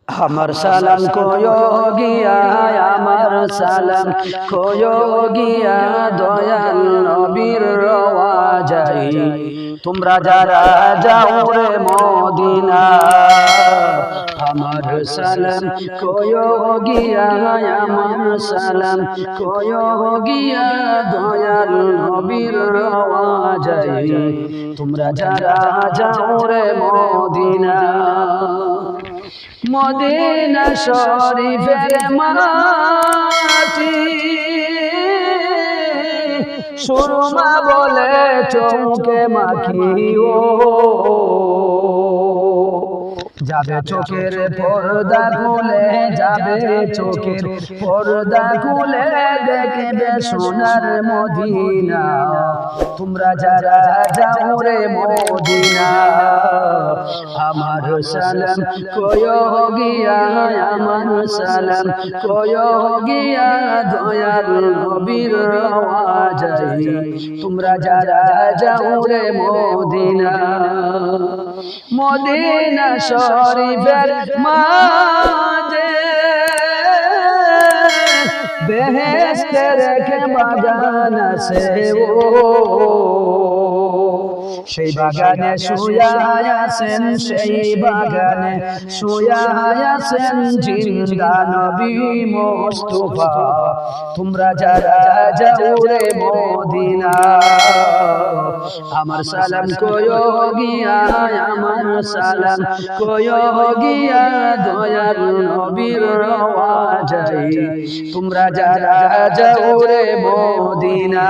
আমার সালাম কোয়ো গিয়া, আমার সালাম কোয়ো গিয়া দয়াল নবীর রওয়াজাই। তোমরা যারা যাও রে মদিনা, আমার সালাম কোয়ো গিয়া, আমার সালাম কোয়ো গিয়া দয়াল নবীর রওয়াজাই। তোমরা যারা যাও রে মদিনা, মদিনা শরীফের মাটি সুরমা বলে চৌকে মাখিও, যাবে চোখের পর্দা খুলে, যাবে চোখের পর্দা খুলে দেখবে সোনার মদিনা। তোমরা যারা যাও রে মদিনা, আমার সালাম কোয়ো গিয়া, আমার সালাম কোয়ো গিয়া দয়াল নবীর রওয়াজাই। তোমরা যারা যাও রে মদিনা, মদিনা শরীফের মাঝে বেহেশতের রেখে বাগান আছে, সেই বাগানে শুয়া আছেন, সেই বাগানে শুয়া আছেন জিন্দা নবী মুস্তাফা। তোমরা যারা যাও রে মদিনা, আমার সালাম কোয়ো গিয়া, আমার সালাম কোয়ো গিয়া দয়াল নবীর রওয়াজাই। তোমরা যারা যাও রে মদিনা।